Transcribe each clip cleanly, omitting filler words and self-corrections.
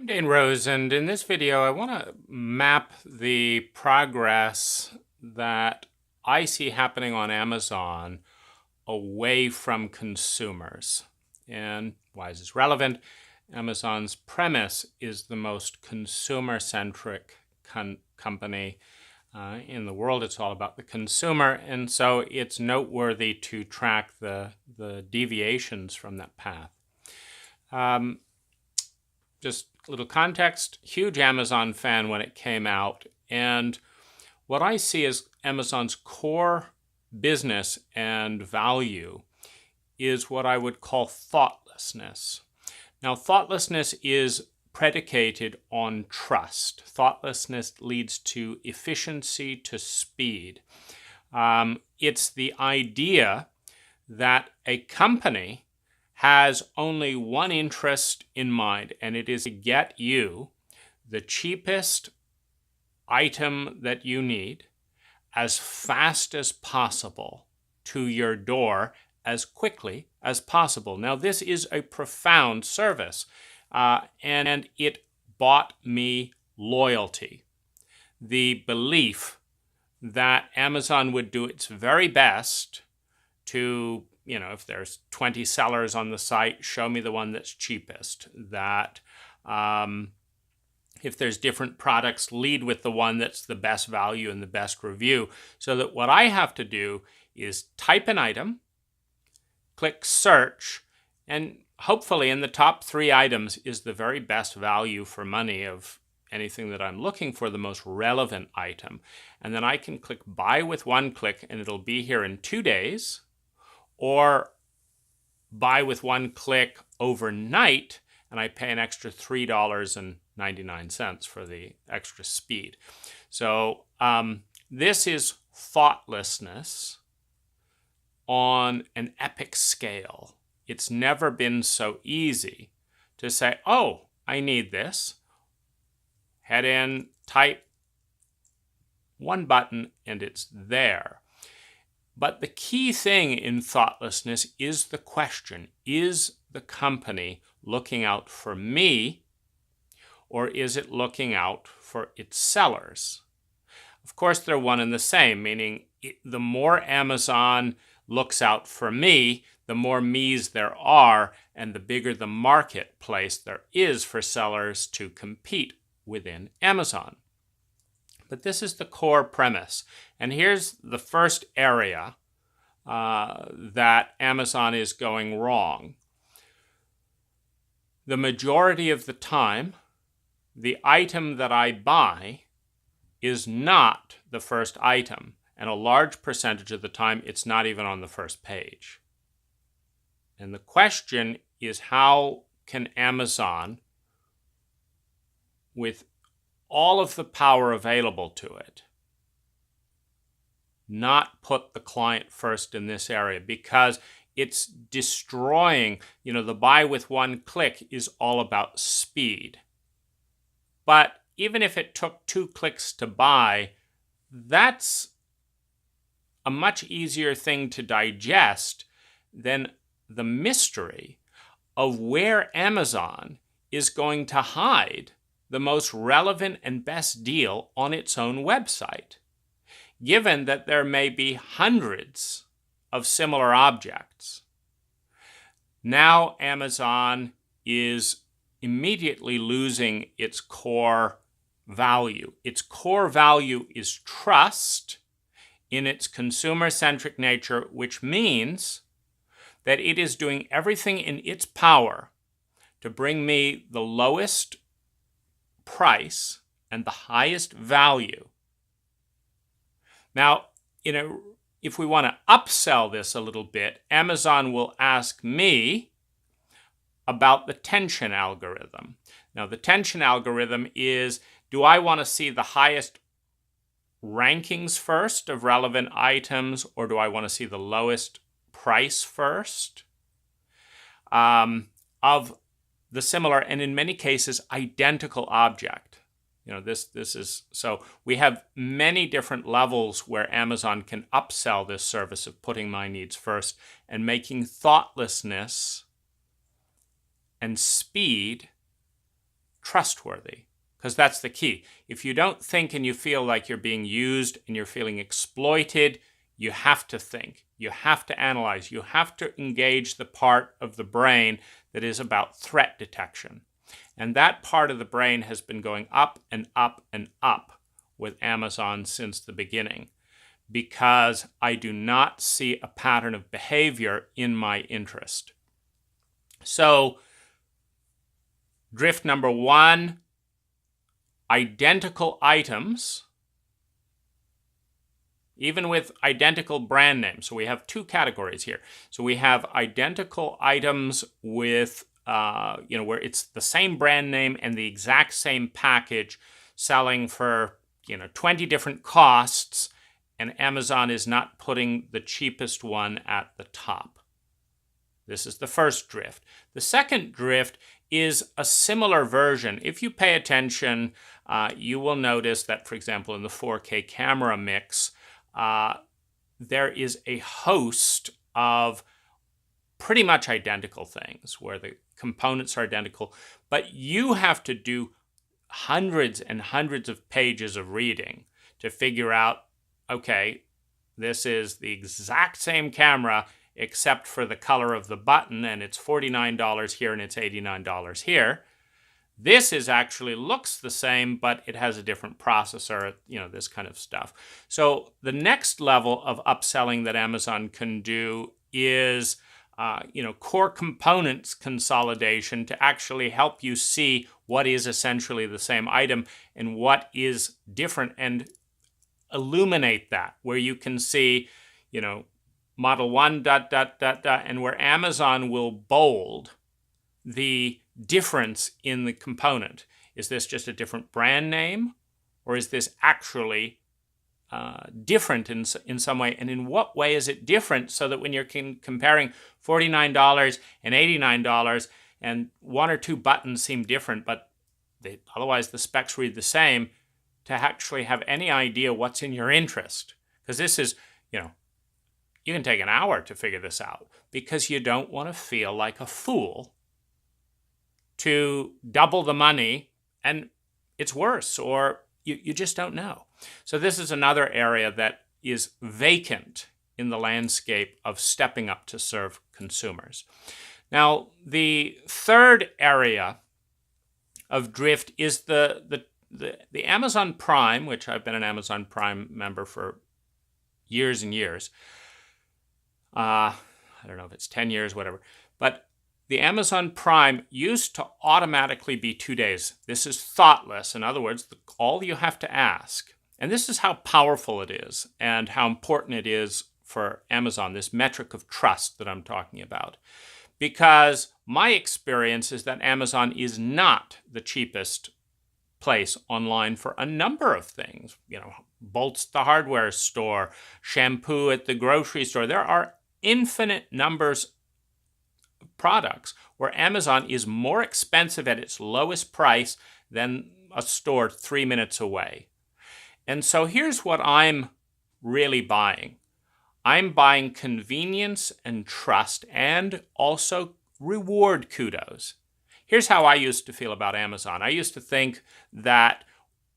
I'm Dane Rose, and in this video, I want to map the progress that I see happening on Amazon away from consumers. And why is this relevant? Amazon's premise is the most consumer-centric company in the world. It's all about the consumer, and so it's noteworthy to track the deviations from that path. Just a little context, huge Amazon fan when it came out. And what I see as Amazon's core business and value is what I would call thoughtlessness. Now, thoughtlessness is predicated on trust. Thoughtlessness leads to efficiency, to speed. It's the idea that a company has only one interest in mind, and it is to get you the cheapest item that you need as fast as possible to your door as quickly as possible. Now, this is a profound service, and it bought me loyalty. The belief that Amazon would do its very best to, if there's 20 sellers on the site, show me the one that's cheapest. That if there's different products, lead with the one that's the best value and the best review. So that what I have to do is type an item, click search, and hopefully in the top 3 items is the very best value for money of anything that I'm looking for, the most relevant item. And then I can click buy with one click, and it'll be here in 2 days. Or buy with one click overnight, and I pay an extra $3.99 for the extra speed. So this is thoughtlessness on an epic scale. It's never been so easy to say, oh, I need this. Head in, type one button, and it's there. But the key thing in thoughtlessness is the question, is the company looking out for me, or is it looking out for its sellers? Of course, they're one and the same, meaning the more Amazon looks out for me, the more me's there are, and the bigger the marketplace there is for sellers to compete within Amazon. But this is the core premise. And here's the first area that Amazon is going wrong. The majority of the time, the item that I buy is not the first item. And a large percentage of the time, it's not even on the first page. And the question is, how can Amazon, with all of the power available to it, not put the client first in this area? Because it's destroying, the buy with one click is all about speed. But even if it took 2 clicks to buy, that's a much easier thing to digest than the mystery of where Amazon is going to hide the most relevant and best deal on its own website, given that there may be hundreds of similar objects. Now Amazon is immediately losing its core value. Its core value is trust in its consumer-centric nature, which means that it is doing everything in its power to bring me the lowest price and the highest value. Now, if we want to upsell this a little bit, Amazon will ask me about the tension algorithm. Now, the tension algorithm is, do I want to see the highest rankings first of relevant items, or do I want to see the lowest price first of the similar, and in many cases, identical object? This is, so we have many different levels where Amazon can upsell this service of putting my needs first and making thoughtlessness and speed trustworthy? Because that's the key. If you don't think and you feel like you're being used and you're feeling exploited, you have to think. You have to analyze. You have to engage the part of the brain that is about threat detection. And that part of the brain has been going up and up and up with Amazon since the beginning, because I do not see a pattern of behavior in my interest. So, drift number one, identical items, even with identical brand names. So we have two categories here. So we have identical items with, where it's the same brand name and the exact same package selling for, 20 different costs, and Amazon is not putting the cheapest one at the top. This is the first drift. The second drift is a similar version. If you pay attention, you will notice that, for example, in the 4K camera mix, there is a host of pretty much identical things where the components are identical, but you have to do hundreds and hundreds of pages of reading to figure out, okay, this is the exact same camera except for the color of the button, and it's $49 here and it's $89 here. This is actually looks the same, but it has a different processor, this kind of stuff. So the next level of upselling that Amazon can do is, core components consolidation to actually help you see what is essentially the same item and what is different, and illuminate that, where you can see, model 1, ... and where Amazon will bold the difference in the component. Is this just a different brand name, or is this actually different in some way? And in what way is it different, so that when you're comparing $49 and $89 and one or two buttons seem different, but otherwise the specs read the same, to actually have any idea what's in your interest? Because this is, you can take an hour to figure this out, because you don't want to feel like a fool to double the money and it's worse, or you just don't know. So this is another area that is vacant in the landscape of stepping up to serve consumers. Now, the third area of drift is the Amazon Prime, which I've been an Amazon Prime member for years and years. I don't know if it's 10 years, whatever. But the Amazon Prime used to automatically be 2 days. This is thoughtless. In other words, all you have to ask, and this is how powerful it is and how important it is for Amazon, this metric of trust that I'm talking about. Because my experience is that Amazon is not the cheapest place online for a number of things. Bolts at the hardware store, shampoo at the grocery store. There are infinite numbers of products where Amazon is more expensive at its lowest price than a store 3 minutes away. And so here's what I'm really buying. I'm buying convenience and trust, and also reward kudos. Here's how I used to feel about Amazon. I used to think that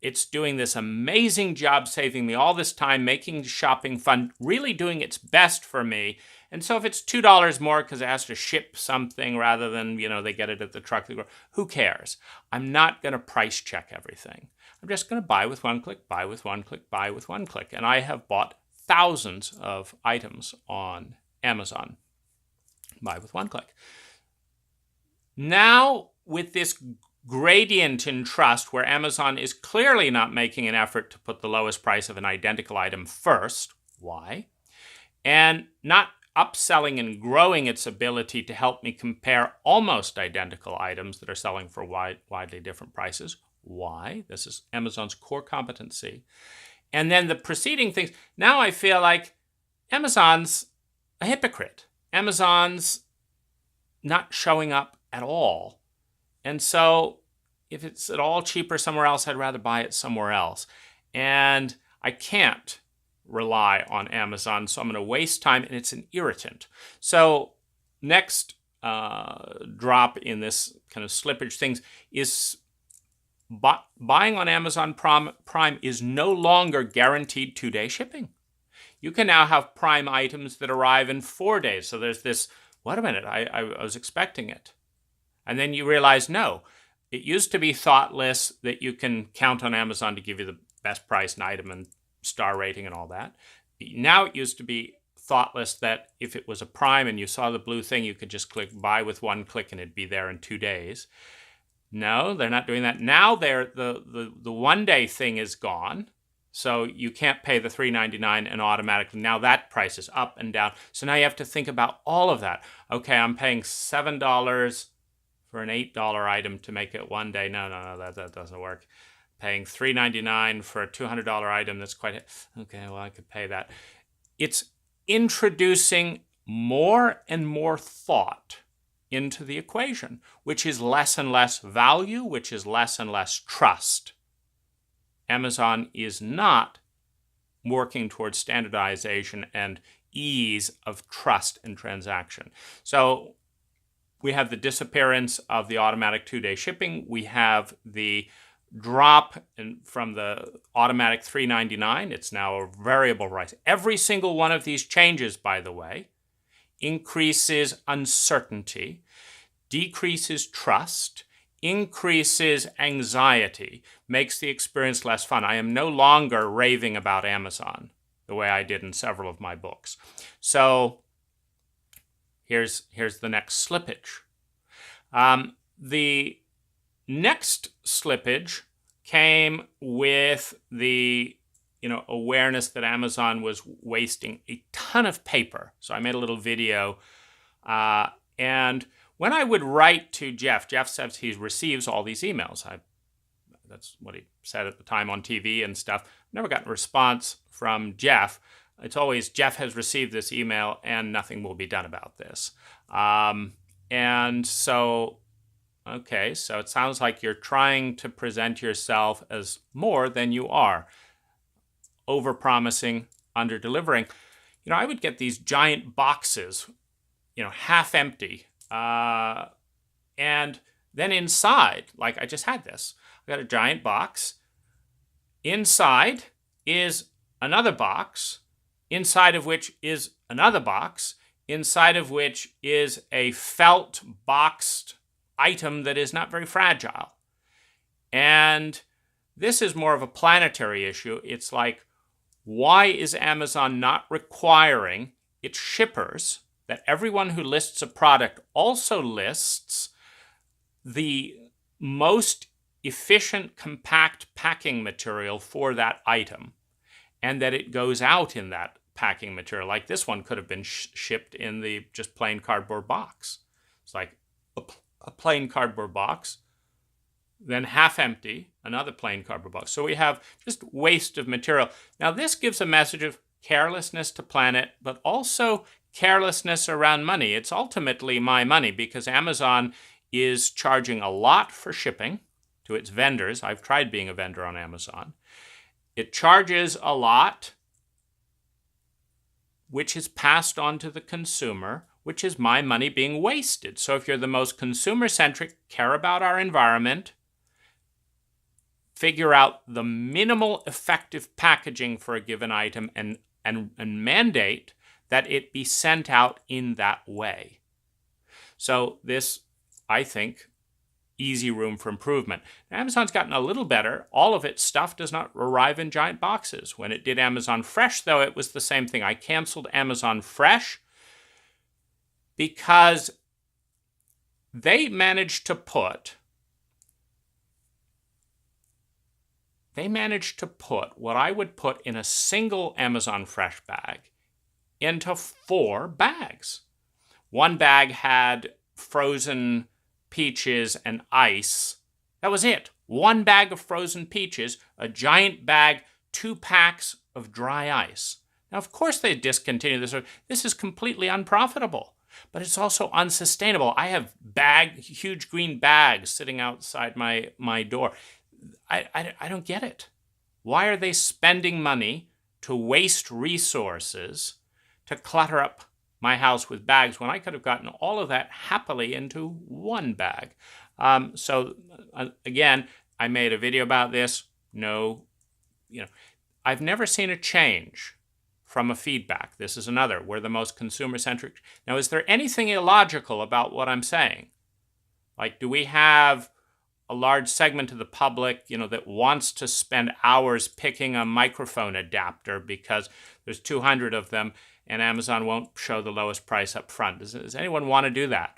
it's doing this amazing job saving me all this time, making shopping fun, really doing its best for me. And so if it's $2 more because it has to ship something rather than, they get it at the truck, who cares? I'm not going to price check everything. I'm just going to buy with one click, buy with one click, buy with one click. And I have bought thousands of items on Amazon. Buy with one click. Now, with this gradient in trust, where Amazon is clearly not making an effort to put the lowest price of an identical item first, why? And not upselling and growing its ability to help me compare almost identical items that are selling for widely different prices. Why? This is Amazon's core competency. And then the preceding things, now I feel like Amazon's a hypocrite. Amazon's not showing up at all. And so if it's at all cheaper somewhere else, I'd rather buy it somewhere else. And I can't rely on Amazon, so I'm going to waste time, and it's an irritant. So next drop in this kind of slippage things is buying on Amazon Prime is no longer guaranteed 2-day shipping. You can now have Prime items that arrive in 4 days. So there's this, wait a minute, I was expecting it. And then you realize, no, it used to be thoughtless that you can count on Amazon to give you the best price and item and star rating and all that. Now it used to be thoughtless that if it was a Prime and you saw the blue thing, you could just click buy with one click and it'd be there in 2 days. No, they're not doing that. Now the 1-day thing is gone. So you can't pay the $3.99 and automatically, now that price is up and down. So now you have to think about all of that. Okay, I'm paying $7 for an $8 item to make it 1 day. No, that doesn't work. Paying $3.99 for a $200 item, that's quite, okay, well, I could pay that. It's introducing more and more thought into the equation, which is less and less value, which is less and less trust. Amazon is not working towards standardization and ease of trust and transaction. So we have the disappearance of the automatic 2-day shipping. We have the drop from the automatic $3.99. It's now a variable price. Every single one of these changes, by the way, increases uncertainty, decreases trust, increases anxiety, makes the experience less fun. I am no longer raving about Amazon the way I did in several of my books. So here's the next slippage. The next slippage came with the awareness that Amazon was wasting a ton of paper. So I made a little video, and when I would write to Jeff says he receives all these emails. That's what he said at the time on TV and stuff. Never gotten a response from Jeff. It's always, Jeff has received this email and nothing will be done about this. And so, okay, so it sounds like you're trying to present yourself as more than you are. Over-promising, under-delivering. I would get these giant boxes, half empty. And then inside, like I just had this, I got a giant box. Inside is another box, inside of which is another box, inside of which is a felt boxed item that is not very fragile. And this is more of a planetary issue. It's like, why is Amazon not requiring its shippers that everyone who lists a product also lists the most efficient, compact packing material for that item, and that it goes out in that packing material? Like this one could have been shipped in the just plain cardboard box. It's like a plain cardboard box, then half empty, another plain cardboard box. So we have just waste of material. Now this gives a message of carelessness to planet, but also carelessness around money. It's ultimately my money because Amazon is charging a lot for shipping to its vendors. I've tried being a vendor on Amazon. It charges a lot, which is passed on to the consumer, which is my money being wasted. So if you're the most consumer-centric, care about our environment, figure out the minimal effective packaging for a given item and mandate that it be sent out in that way. So this, I think, easy room for improvement. Now, Amazon's gotten a little better. All of its stuff does not arrive in giant boxes. When it did Amazon Fresh, though, it was the same thing. I canceled Amazon Fresh because they managed to put what I would put in a single Amazon Fresh bag into 4 bags. One bag had frozen peaches and ice. That was it. 1 bag of frozen peaches, a giant bag, 2 packs of dry ice. Now, of course, they discontinued this. This is completely unprofitable, but it's also unsustainable. I have huge green bags sitting outside my door. I don't get it. Why are they spending money to waste resources to clutter up my house with bags when I could have gotten all of that happily into 1 bag? So again, I made a video about this. No, I've never seen a change from a feedback. This is another. We're the most consumer-centric. Now, is there anything illogical about what I'm saying? Like, do we have a large segment of the public, that wants to spend hours picking a microphone adapter because there's 200 of them and Amazon won't show the lowest price up front? Does anyone want to do that?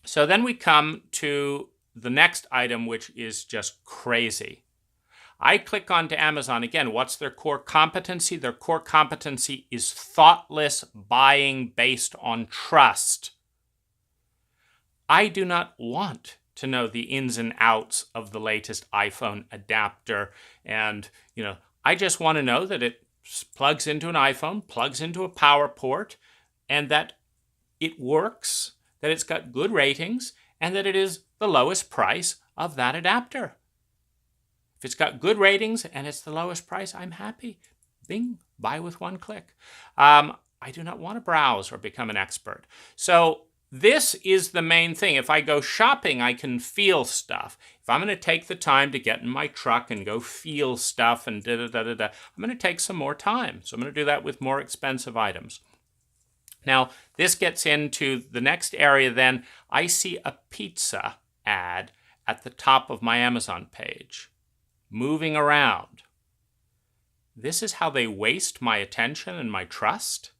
So then we come to the next item, which is just crazy. I click onto Amazon. Again, what's their core competency? Their core competency is thoughtless buying based on trust. I do not want to know the ins and outs of the latest iPhone adapter. And, I just want to know that it plugs into an iPhone, plugs into a power port, and that it works, that it's got good ratings, and that it is the lowest price of that adapter. If it's got good ratings and it's the lowest price, I'm happy. Bing, buy with one click. I do not want to browse or become an expert. So this is the main thing. If I go shopping, I can feel stuff. If I'm going to take the time to get in my truck and go feel stuff and I'm going to take some more time. So I'm going to do that with more expensive items. Now, this gets into the next area then. I see a pizza ad at the top of my Amazon page, moving around. This is how they waste my attention and my trust,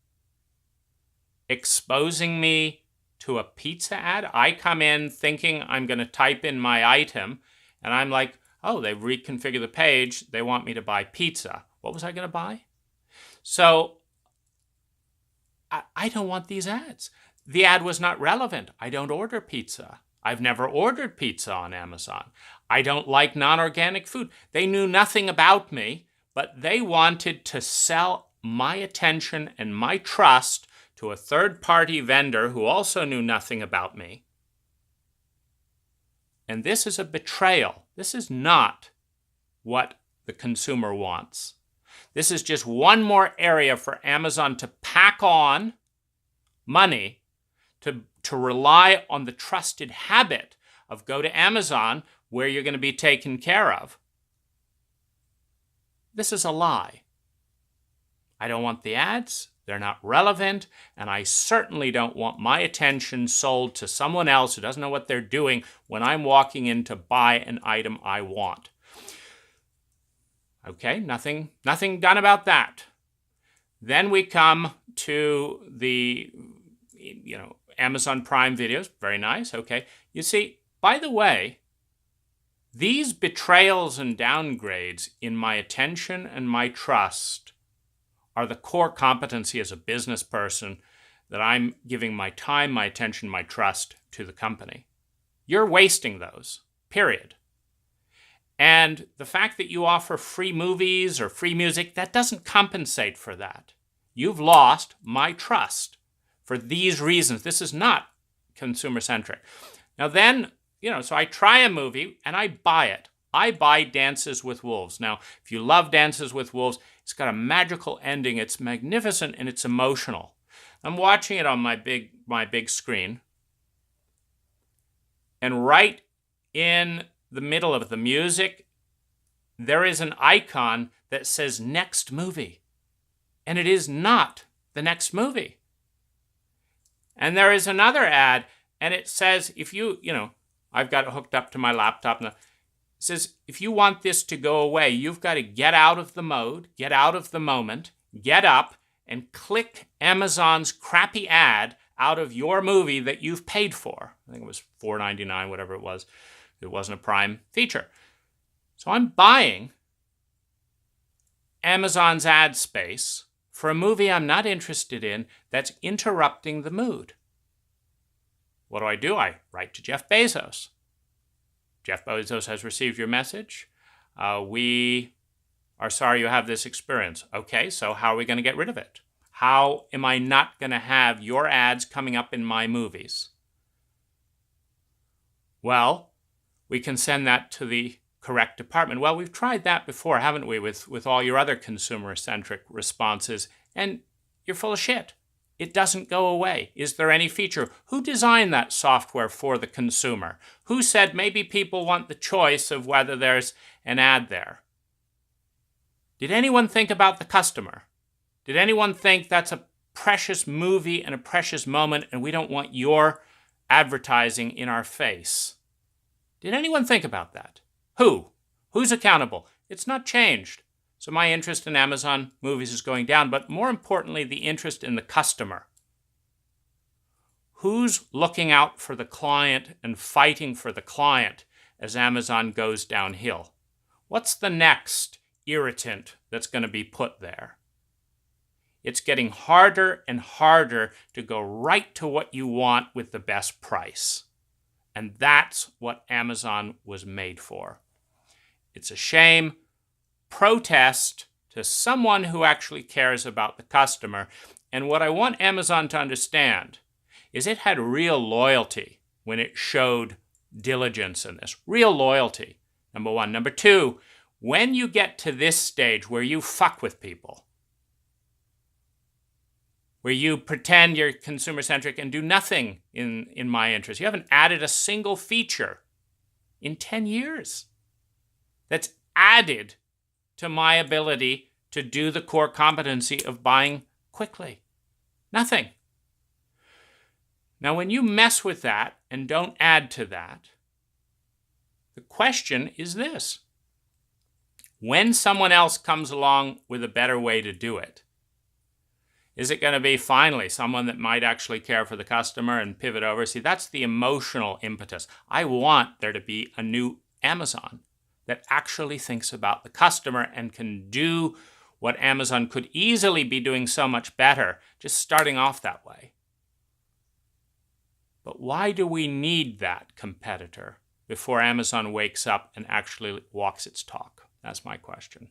exposing me to a pizza ad. I come in thinking I'm going to type in my item, and I'm like, oh, they've reconfigured the page. They want me to buy pizza. What was I going to buy? So I don't want these ads. The ad was not relevant. I don't order pizza. I've never ordered pizza on Amazon. I don't like non-organic food. They knew nothing about me, but they wanted to sell my attention and my trust to a third-party vendor who also knew nothing about me. And this is a betrayal. This is not what the consumer wants. This is just one more area for Amazon to pack on money to rely on the trusted habit of go to Amazon where you're going to be taken care of. This is a lie. I don't want the ads. They're not relevant, and I certainly don't want my attention sold to someone else who doesn't know what they're doing when I'm walking in to buy an item I want. Okay, nothing done about that. Then we come to the, Amazon Prime videos. Very nice, okay. You see, by the way, these betrayals and downgrades in my attention and my trust are the core competency as a business person that I'm giving my time, my attention, my trust to the company. You're wasting those, period. And the fact that you offer free movies or free music, that doesn't compensate for that. You've lost my trust for these reasons. This is not consumer-centric. Now then, so I try a movie and I buy it. I buy Dances with Wolves. Now, if you love Dances with Wolves, it's got a magical ending. It's magnificent and it's emotional. I'm watching it on my big screen. And right in the middle of the music, there is an icon that says next movie. And it is not the next movie. And there is another ad, and it says, if I've got it hooked up to my laptop now. It says, if you want this to go away, you've got to get out of the mode, get out of the moment, get up, and click Amazon's crappy ad out of your movie that you've paid for. I think it was $4.99, whatever it was. It wasn't a Prime feature. So I'm buying Amazon's ad space for a movie I'm not interested in that's interrupting the mood. What do? I write to Jeff Bezos. Jeff Bezos has received your message. We are sorry you have this experience. Okay, so how are we going to get rid of it? How am I not going to have your ads coming up in my movies? Well, we can send that to the correct department. Well, we've tried that before, haven't we, with all your other consumer-centric responses, and you're full of shit. It doesn't go away. Is there any feature? Who designed that software for the consumer? Who said maybe people want the choice of whether there's an ad there? Did anyone think about the customer? Did anyone think that's a precious movie and a precious moment and we don't want your advertising in our face? Did anyone think about that? Who? Who's accountable? It's not changed. So my interest in Amazon movies is going down, but more importantly, the interest in the customer. Who's looking out for the client and fighting for the client as Amazon goes downhill? What's the next irritant that's going to be put there? It's getting harder and harder to go right to what you want with the best price. And that's what Amazon was made for. It's a shame. Protest to someone who actually cares about the customer. And what I want Amazon to understand is it had real loyalty when it showed diligence in this. Real loyalty, number one. Number two, when you get to this stage where you fuck with people, where you pretend you're consumer-centric and do nothing in my interest, you haven't added a single feature in 10 years that's added to my ability to do the core competency of buying quickly. Nothing. Now, when you mess with that and don't add to that, the question is this. When someone else comes along with a better way to do it, is it going to be finally someone that might actually care for the customer and pivot over? See, that's the emotional impetus. I want there to be a new Amazon that actually thinks about the customer and can do what Amazon could easily be doing so much better, just starting off that way. But why do we need that competitor before Amazon wakes up and actually walks its talk? That's my question.